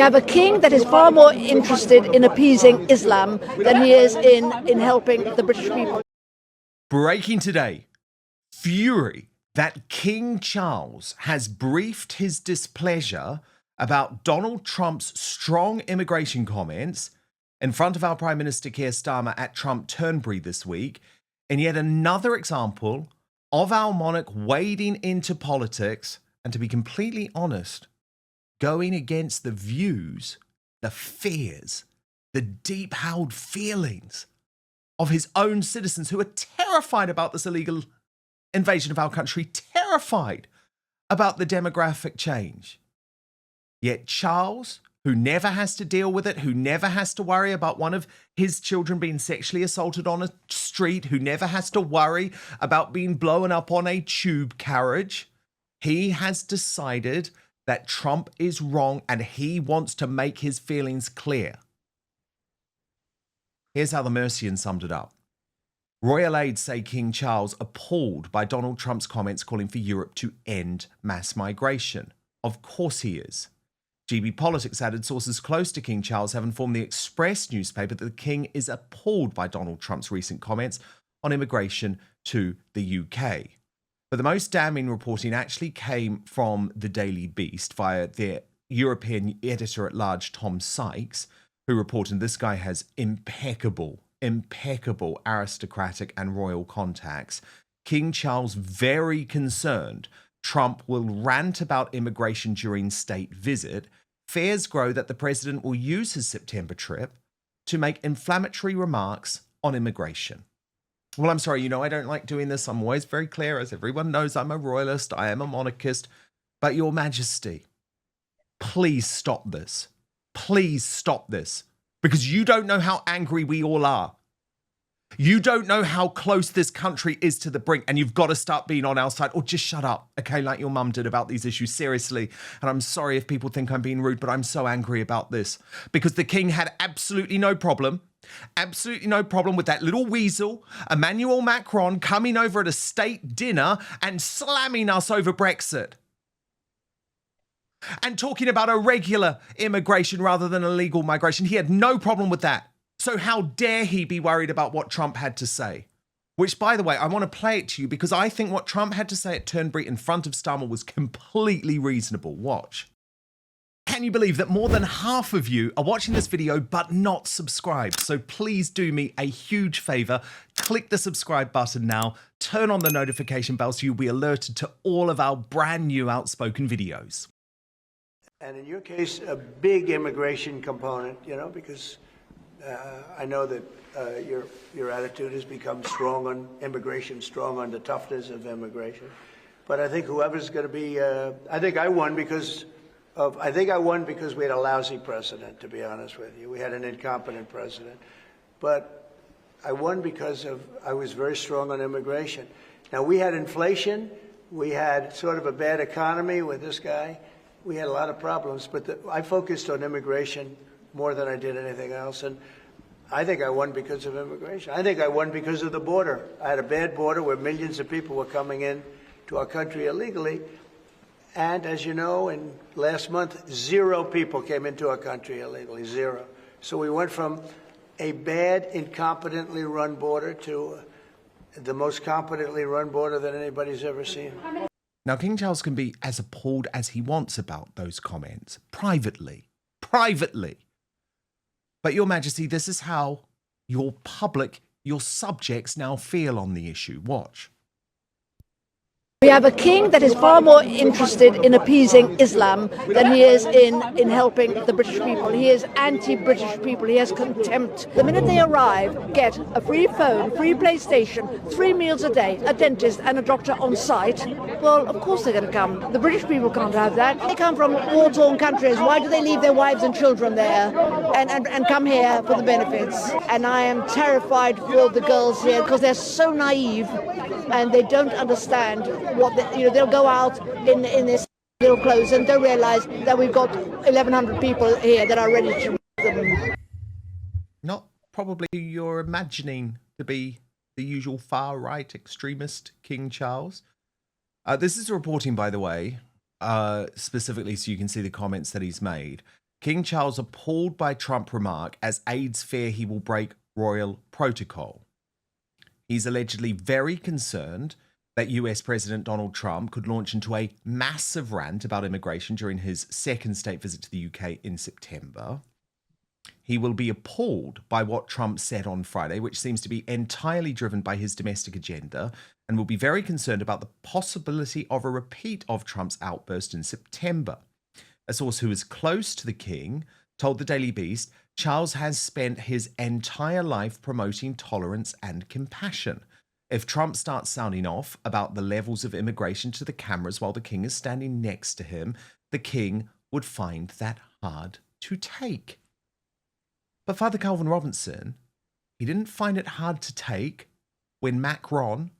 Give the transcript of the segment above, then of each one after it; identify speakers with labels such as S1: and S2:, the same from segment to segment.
S1: have a king that is far more interested in appeasing Islam than he is in helping the British people.
S2: Breaking today, fury that King Charles has briefed his displeasure about Donald Trump's strong immigration comments in front of our Prime Minister Keir Starmer at Trump Turnberry this week, and yet another example of our monarch wading into politics and, to be completely honest, going against the views, the fears, the deep-held feelings of his own citizens who are terrified about this illegal invasion of our country, terrified about the demographic change. Yet Charles, who never has to deal with it, who never has to worry about one of his children being sexually assaulted on a street, who never has to worry about being blown up on a tube carriage, he has decided that Trump is wrong and he wants to make his feelings clear. Here's how the Mercian summed it up. Royal aides say King Charles appalled by Donald Trump's comments calling for Europe to end mass migration. Of course he is. GB Politics added sources close to King Charles have informed the Express newspaper that the King is appalled by Donald Trump's recent comments on immigration to the UK. But the most damning reporting actually came from the Daily Beast via their European editor-at-large Tom Sykes, who reported this guy has impeccable aristocratic and royal contacts. King Charles very concerned Trump will rant about immigration during state visit. Fears grow that the president will use his September trip to make inflammatory remarks on immigration. Well, I'm sorry, I don't like doing this. I'm always very clear. As everyone knows, I'm a royalist. I am a monarchist. But Your Majesty, please stop this. Please stop this. Because you don't know how angry we all are. You don't know how close this country is to the brink, and you've got to start being on our side, or just shut up, okay, like your mum did about these issues, seriously. And I'm sorry if people think I'm being rude, but I'm so angry about this. Because the king had absolutely no problem with that little weasel, Emmanuel Macron, coming over at a state dinner and slamming us over Brexit. And talking about irregular immigration rather than illegal migration. He had no problem with that. So how dare he be worried about what Trump had to say? Which, by the way, I want to play it to you because I think what Trump had to say at Turnberry in front of Starmer was completely reasonable. Watch. Can you believe that more than half of you are watching this video but not subscribed? So please do me a huge favor. Click the subscribe button now. Turn on the notification bell so you'll be alerted to all of our brand new Outspoken videos.
S3: And in your case, a big immigration component, because I know that your attitude has become strong on immigration, strong on the toughness of immigration. But I think whoever's going to be, I think I won because we had a lousy president, to be honest with you. We had an incompetent president. But I won because I was very strong on immigration. Now, we had inflation. We had sort of a bad economy with this guy. We had a lot of problems, but I focused on immigration more than I did anything else. And I think I won because of immigration. I think I won because of the border. I had a bad border where millions of people were coming in to our country illegally. And as you know, in last month, 0 people came into our country illegally, 0. So we went from a bad, incompetently run border to the most competently run border that anybody's ever seen.
S2: Now, King Charles can be as appalled as he wants about those comments, privately. But Your Majesty, this is how your public, your subjects now feel on the issue. Watch.
S1: We have a king that is far more interested in appeasing Islam than he is in helping the British people. He is anti-British people. He has contempt. The minute they arrive, get a free phone, free PlayStation, 3 meals a day, a dentist and a doctor on site. Well, of course they're going to come. The British people can't have that. They come from war-torn countries. Why do they leave their wives and children there and come here for the benefits? And I am terrified for the girls here because they're so naive and they don't understand what they'll go out in this little clothes and don't realize that we've got 1,100 people here that are ready to them.
S2: Not probably you're imagining to be the usual far-right extremist King Charles. This is reporting, by the way, specifically so you can see the comments that he's made. King Charles appalled by Trump remark as aides fear he will break royal protocol. He's allegedly very concerned that US President Donald Trump could launch into a massive rant about immigration during his second state visit to the UK in September. He will be appalled by what Trump said on Friday, which seems to be entirely driven by his domestic agenda, and will be very concerned about the possibility of a repeat of Trump's outburst in September. A source who is close to the king told the Daily Beast Charles has spent his entire life promoting tolerance and compassion. If Trump starts sounding off about the levels of immigration to the cameras while the king is standing next to him, the king would find that hard to take. But Father Calvin Robinson, he didn't find it hard to take when Macron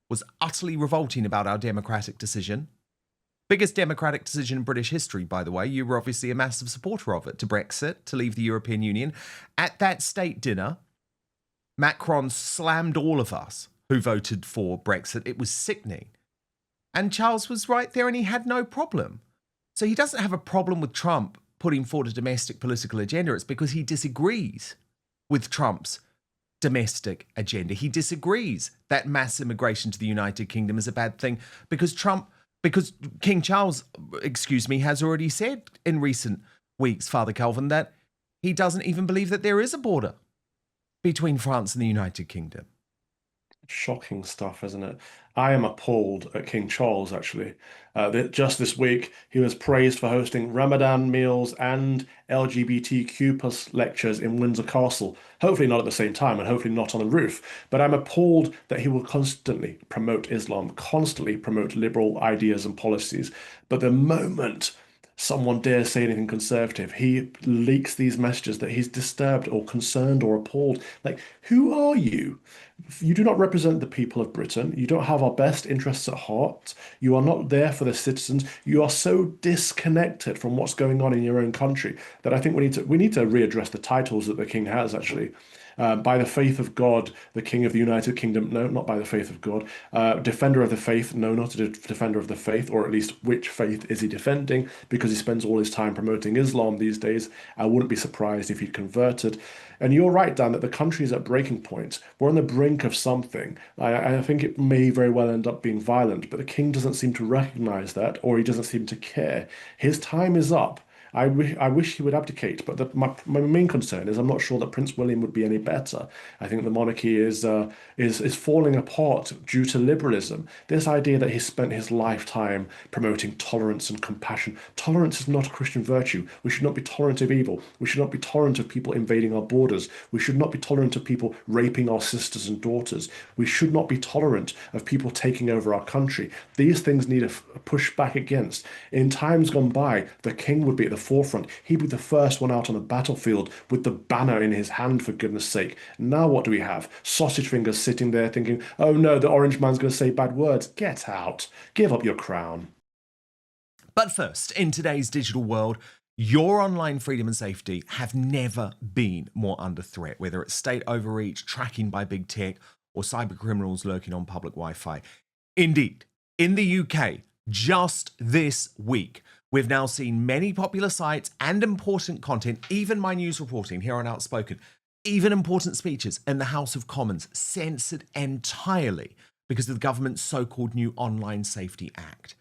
S2: was utterly revolting about our democratic decision. Biggest democratic decision in British history, by the way. You were obviously a massive supporter of it, to Brexit, to leave the European Union. At that state dinner, Macron slammed all of us who voted for Brexit. It was sickening. And Charles was right there and he had no problem. So he doesn't have a problem with Trump putting forward a domestic political agenda. It's because he disagrees with Trump's domestic agenda. He disagrees that mass immigration to the United Kingdom is a bad thing because King Charles, has already said in recent weeks, Father Calvin, that he doesn't even believe that there is a border between France and the United Kingdom.
S4: Shocking stuff, isn't it? I am appalled at King Charles, actually. Just this week, he was praised for hosting Ramadan meals and LGBTQ plus lectures in Windsor Castle. Hopefully not at the same time and hopefully not on the roof. But I'm appalled that he will constantly promote Islam, constantly promote liberal ideas and policies. But the moment someone dares say anything conservative, he leaks these messages that he's disturbed or concerned or appalled. Like, who are you? You do not represent the people of Britain. You don't have our best interests at heart. You are not there for the citizens. You are so disconnected from what's going on in your own country that I think we need to readdress the titles that the king has, actually. By the faith of God, the King of the United Kingdom. No, not by the faith of God. Defender of the faith. No, not a defender of the faith, or at least which faith is he defending? Because he spends all his time promoting Islam these days. I wouldn't be surprised if he'd converted. And you're right, Dan, that the country is at breaking point. We're on the brink of something. I think it may very well end up being violent, but the king doesn't seem to recognize that, or he doesn't seem to care. His time is up. I wish he would abdicate, but my main concern is I'm not sure that Prince William would be any better. I think the monarchy is falling apart due to liberalism. This idea that he spent his lifetime promoting tolerance and compassion. Tolerance is not a Christian virtue. We should not be tolerant of evil. We should not be tolerant of people invading our borders. We should not be tolerant of people raping our sisters and daughters. We should not be tolerant of people taking over our country. These things need a push back against. In times gone by, the king would be at the forefront. He'd be the first one out on the battlefield with the banner in his hand, for goodness sake. Now what do we have? Sausage fingers sitting there thinking, oh no, the orange man's going to say bad words. Get out. Give up your crown.
S2: But first, in today's digital world, your online freedom and safety have never been more under threat, whether it's state overreach, tracking by big tech, or cyber criminals lurking on public Wi-Fi. Indeed, in the UK, just this week, we've now seen many popular sites and important content, even my news reporting here on Outspoken, even important speeches in the House of Commons censored entirely because of the government's so-called new Online Safety Act.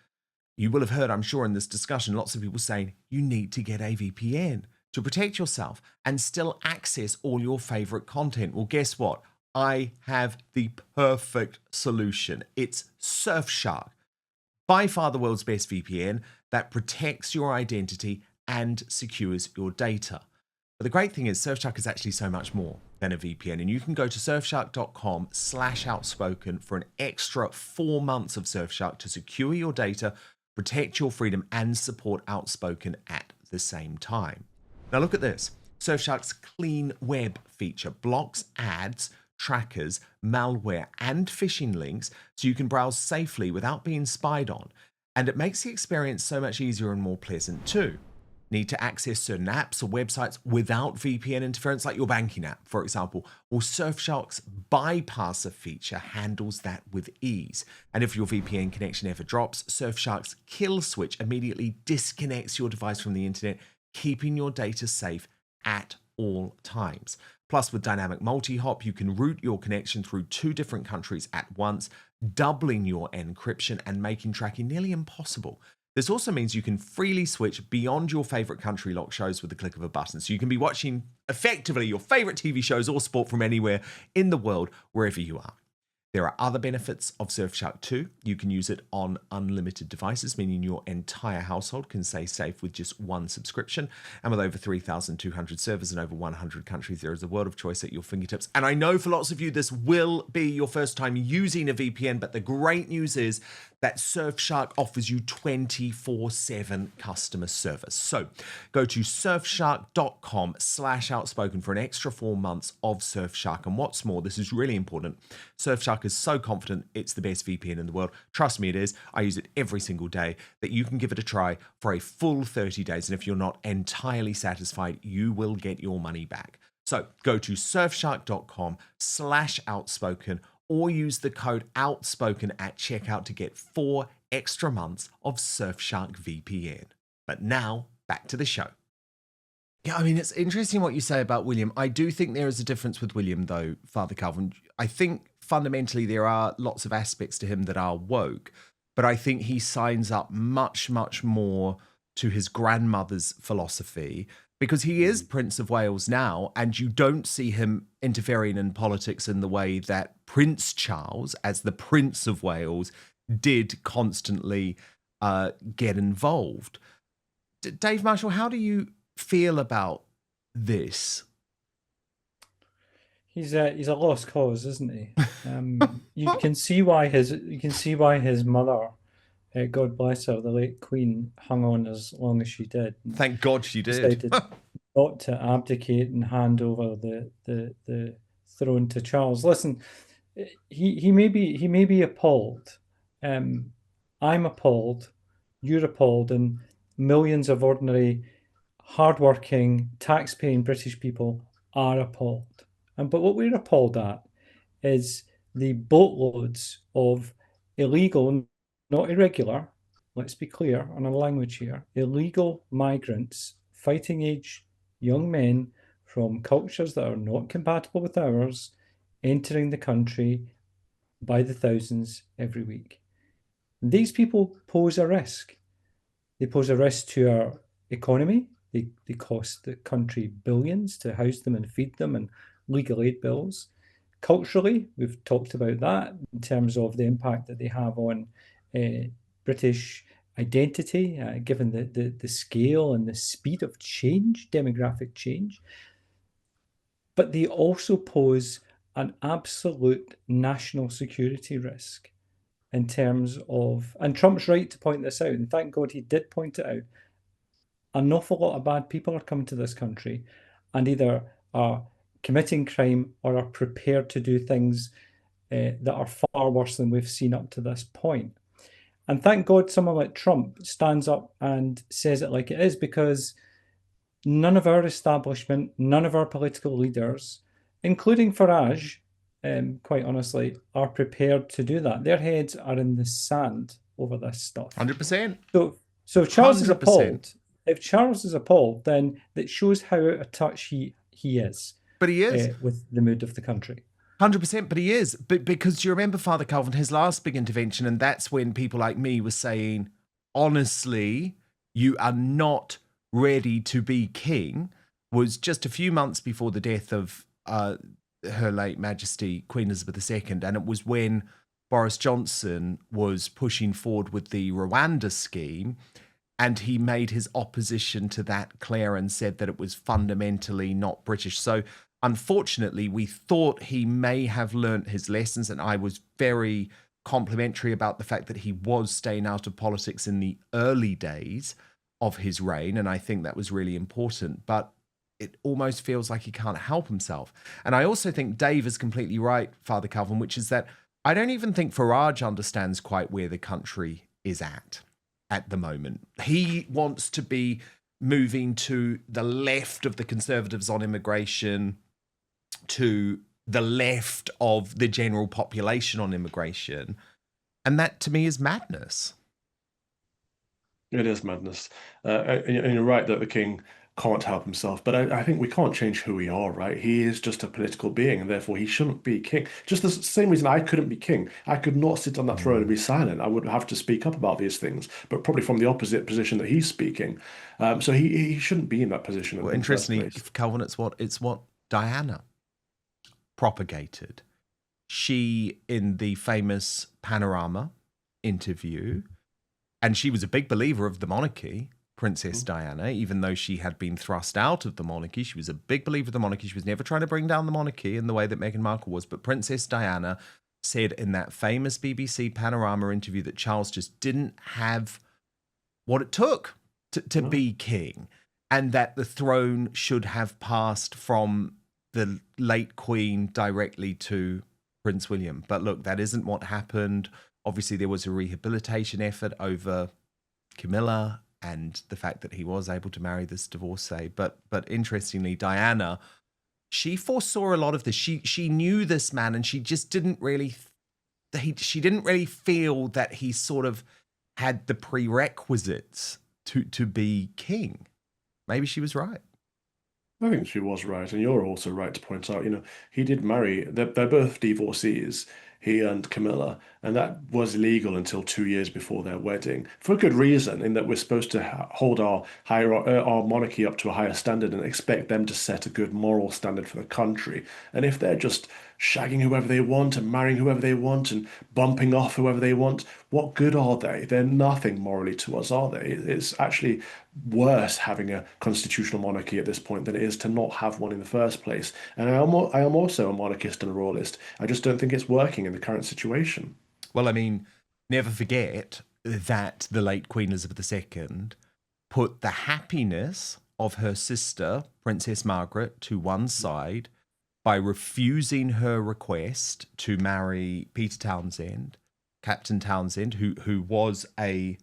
S2: You will have heard, I'm sure, in this discussion, lots of people saying you need to get a VPN to protect yourself and still access all your favorite content. Well, guess what? I have the perfect solution. It's Surfshark. By far the world's best VPN that protects your identity and secures your data. But the great thing is Surfshark is actually so much more than a VPN, and you can go to surfshark.com/outspoken for an extra 4 months of Surfshark to secure your data, protect your freedom, and support Outspoken at the same time. Now look at this. Surfshark's Clean Web feature blocks ads, trackers, malware, and phishing links so you can browse safely without being spied on. And it makes the experience so much easier and more pleasant too. Need to access certain apps or websites without VPN interference, like your banking app, for example? Well, Surfshark's bypasser feature handles that with ease. And if your VPN connection ever drops, Surfshark's kill switch immediately disconnects your device from the internet, keeping your data safe at all times. Plus, with dynamic multi-hop, you can route your connection through 2 different countries at once, doubling your encryption and making tracking nearly impossible. This also means you can freely switch beyond your favorite country lock shows with the click of a button. So you can be watching effectively your favorite TV shows or sport from anywhere in the world, wherever you are. There are other benefits of Surfshark too. You can use it on unlimited devices, meaning your entire household can stay safe with just one subscription. And with over 3,200 servers in over 100 countries, there is a world of choice at your fingertips. And I know for lots of you, this will be your first time using a VPN, but the great news is that Surfshark offers you 24/7 customer service. So go to surfshark.com/outspoken for an extra 4 months of Surfshark. And what's more, this is really important. Surfshark is so confident it's the best VPN in the world. Trust me, it is. I use it every single day, that you can give it a try for a full 30 days. And if you're not entirely satisfied, you will get your money back. So go to surfshark.com/outspoken or use the code outspoken at checkout to get 4 extra months of Surfshark VPN. But now, back to the show. Yeah, I mean, it's interesting what you say about William. I do think there is a difference with William, though, Father Calvin. I think fundamentally there are lots of aspects to him that are woke, but I think he signs up much, much more to his grandmother's philosophy, because he is Prince of Wales now, and you don't see him interfering in politics in the way that Prince Charles, as the Prince of Wales, did constantly get involved. Dave Marshall, how do you feel about this?
S5: He's a lost cause, isn't he? You can see why his mother, God bless her, the late Queen, hung on as long as she did.
S2: Thank God she did.
S5: Decided not to abdicate and hand over the throne to Charles. Listen, he may be appalled. I'm appalled. You're appalled, and millions of ordinary, hardworking, tax-paying British people are appalled. But what we're appalled at is the boatloads of illegal, not irregular, let's be clear on our language here, illegal migrants, fighting age young men from cultures that are not compatible with ours, entering the country by the thousands every week. These people pose a risk. They pose a risk to our economy. They cost the country billions to house them and feed them, and legal aid bills. Culturally, we've talked about that in terms of the impact that they have on British identity, given the scale and the speed of change, demographic change. But they also pose an absolute national security risk in terms of, and Trump's right to point this out, and thank God he did point it out, an awful lot of bad people are coming to this country and either are committing crime or are prepared to do things that are far worse than we've seen up to this point. And thank God someone like Trump stands up and says it like it is, because none of our establishment, none of our political leaders, including Farage, quite honestly, are prepared to do that. Their heads are in the sand over this stuff.
S2: 100%.
S5: So if Charles
S2: 100%.
S5: is appalled, then it shows how out of touch he is.
S2: But he is.
S5: With the mood of the country.
S2: 100%, but he is. But because do you remember, Father Calvin, his last big intervention, and that's when people like me were saying, honestly, you are not ready to be king, was just a few months before the death of Her late Majesty Queen Elizabeth II, and it was when Boris Johnson was pushing forward with the Rwanda scheme, and he made his opposition to that clear and said that it was fundamentally not British. So unfortunately, we thought he may have learnt his lessons, and I was very complimentary about the fact that he was staying out of politics in the early days of his reign, and I think that was really important. But it almost feels like he can't help himself. And I also think Dave is completely right, Father Calvin, which is that I don't even think Farage understands quite where the country is at the moment. He wants to be moving to the left of the Conservatives on immigration, to the left of the general population on immigration. And that, to me, is madness.
S4: It is madness. And you're right that the king can't help himself. But I think we can't change who we are, right? He is just a political being, and therefore he shouldn't be king. Just the same reason I couldn't be king. I could not sit on that throne and be silent. I would have to speak up about these things, but probably from the opposite position that he's speaking. So he shouldn't be in that position
S2: Well,
S4: in the first
S2: interestingly,
S4: place.
S2: Calvin, it's what Diana propagated. She, in the famous Panorama interview, and she was a big believer of the monarchy, Princess Diana, even though she had been thrust out of the monarchy. She was a big believer of the monarchy. She was never trying to bring down the monarchy in the way that Meghan Markle was. But Princess Diana said in that famous BBC Panorama interview that Charles just didn't have what it took to be king, and that the throne should have passed from the late Queen directly to Prince William. But look, that isn't what happened. Obviously, there was a rehabilitation effort over Camilla and the fact that he was able to marry this divorcee. But interestingly, Diana, she foresaw a lot of this. She knew this man, and she just didn't really she didn't really feel that he sort of had the prerequisites to be king. Maybe she was right.
S4: I think she was right, and you're also right to point out, he did marry, they're both divorcees, he and Camilla, and that was illegal until 2 years before their wedding, for a good reason, in that we're supposed to hold our monarchy up to a higher standard and expect them to set a good moral standard for the country. And if they're just shagging whoever they want and marrying whoever they want and bumping off whoever they want, what good are they? They're nothing morally to us, are they? It's actually worse having a constitutional monarchy at this point than it is to not have one in the first place. And I am also a monarchist and a royalist. I just don't think it's working in the current situation.
S2: Well, I mean, never forget that the late Queen Elizabeth II put the happiness of her sister, Princess Margaret, to one side by refusing her request to marry Peter Townsend, Captain Townsend, who was a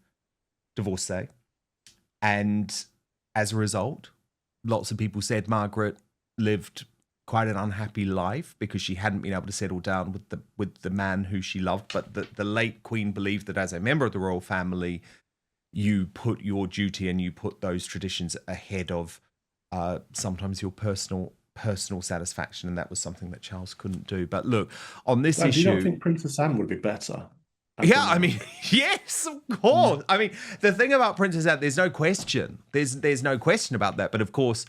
S2: divorcee. And as a result, lots of people said Margaret lived quite an unhappy life because she hadn't been able to settle down with the man who she loved. But the late Queen believed that as a member of the royal family, you put your duty and you put those traditions ahead of sometimes your personal satisfaction, and that was something that Charles couldn't do. But look, on this issue,
S4: do you not think Princess Anne would be better?
S2: Yeah, I mean, yes, of course. I mean, the thing about Princess Anne, there's no question. There's no question about that. But of course,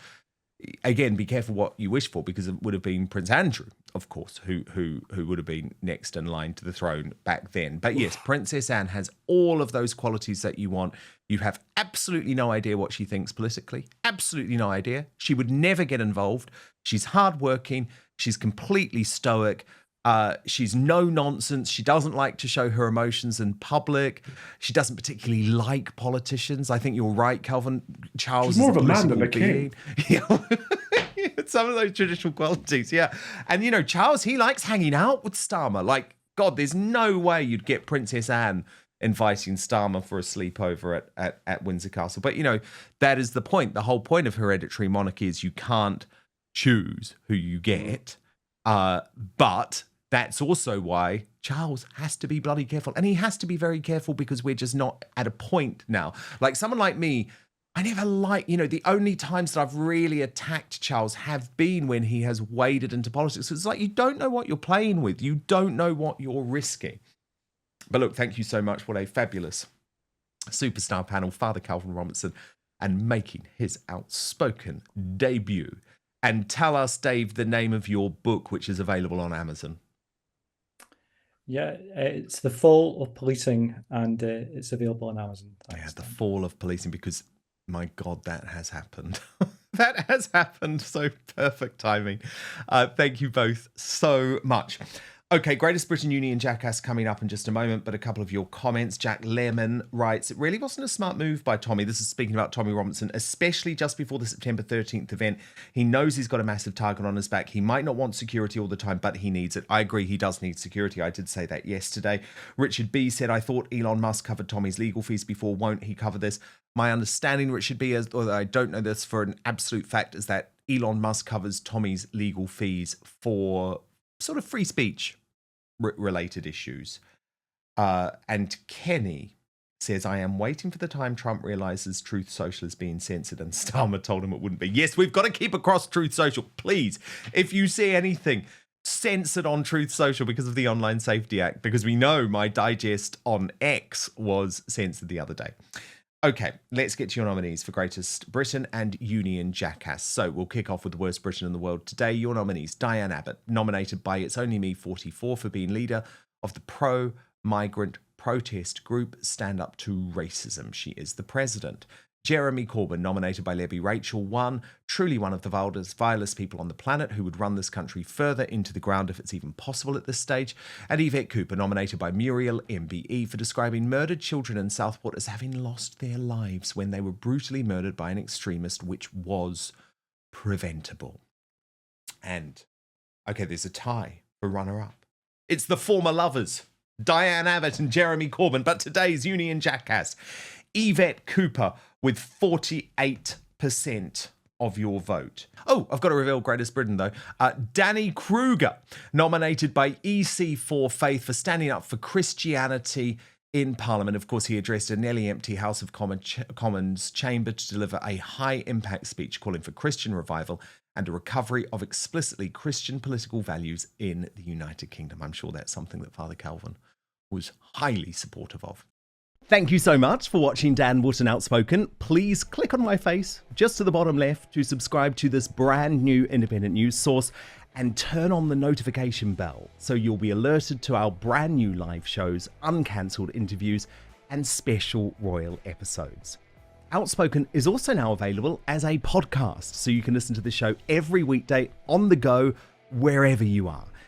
S2: again, be careful what you wish for, because it would have been Prince Andrew, of course, who would have been next in line to the throne back then. But yes, Princess Anne has all of those qualities that you want. You have absolutely no idea what she thinks politically. Absolutely no idea. She would never get involved. She's hardworking. She's completely stoic. She's no nonsense. She doesn't like to show her emotions in public. She doesn't particularly like politicians. I think you're right, Calvin. Charles
S4: She's more
S2: is
S4: of a man than
S2: political
S4: a king.
S2: Yeah. Some of those traditional qualities, yeah. And, Charles, he likes hanging out with Starmer. Like, God, there's no way you'd get Princess Anne inviting Starmer for a sleepover at Windsor Castle. But, that is the point. The whole point of hereditary monarchy is you can't choose who you get. But that's also why Charles has to be bloody careful. And he has to be very careful because we're just not at a point now. Like someone like me, I never the only times that I've really attacked Charles have been when he has waded into politics. It's like you don't know what you're playing with. You don't know what you're risking. But look, thank you so much. What a fabulous superstar panel, Father Calvin Robertson, and making his Outspoken debut. And tell us, Dave, the name of your book, which is available on Amazon.
S5: Yeah, it's The Fall of Policing, and it's available on Amazon.
S2: Thanks, The Fall of Policing, because, my God, that has happened. That has happened. So perfect timing. Thank you both so much. Okay, Greatest Britain Union Jackass coming up in just a moment, but a couple of your comments. Jack Lemon writes, it really wasn't a smart move by Tommy. This is speaking about Tommy Robinson, especially just before the September 13th event. He knows he's got a massive target on his back. He might not want security all the time, but he needs it. I agree, he does need security. I did say that yesterday. Richard B said, I thought Elon Musk covered Tommy's legal fees before. Won't he cover this? My understanding, Richard B, although I don't know this for an absolute fact, is that Elon Musk covers Tommy's legal fees for sort of free speech related issues. And Kenny says, I am waiting for the time Trump realizes Truth Social is being censored, and Starmer told him it wouldn't be. Yes, we've got to keep across Truth Social. Please, if you see anything censored on Truth Social because of the Online Safety Act, because we know my digest on X was censored the other day. Okay, let's get to your nominees for Greatest Britain and Union Jackass. So we'll kick off with the worst Britain in the world today. Your nominees: Diane Abbott, nominated by It's Only Me 44 for being leader of the pro-migrant protest group Stand Up to Racism. She is the president. Jeremy Corbyn, nominated by Libby Rachel, won. Truly one of the vilest people on the planet who would run this country further into the ground if it's even possible at this stage. And Yvette Cooper, nominated by Muriel MBE, for describing murdered children in Southport as having lost their lives when they were brutally murdered by an extremist, which was preventable. And, okay, there's a tie for runner-up. It's the former lovers, Diane Abbott and Jeremy Corbyn, but today's Union Jackass, Yvette Cooper, with 48% of your vote. Oh, I've got to reveal Greatest Britain, though. Danny Kruger, nominated by EC4 Faith for standing up for Christianity in Parliament. Of course, he addressed a nearly empty House of Commons chamber to deliver a high-impact speech calling for Christian revival and a recovery of explicitly Christian political values in the United Kingdom. I'm sure that's something that Father Calvin was highly supportive of. Thank you so much for watching Dan Wootton Outspoken. Please click on my face just to the bottom left to subscribe to this brand new independent news source and turn on the notification bell so you'll be alerted to our brand new live shows, uncancelled interviews, and special royal episodes. Outspoken is also now available as a podcast, so you can listen to the show every weekday on the go, wherever you are.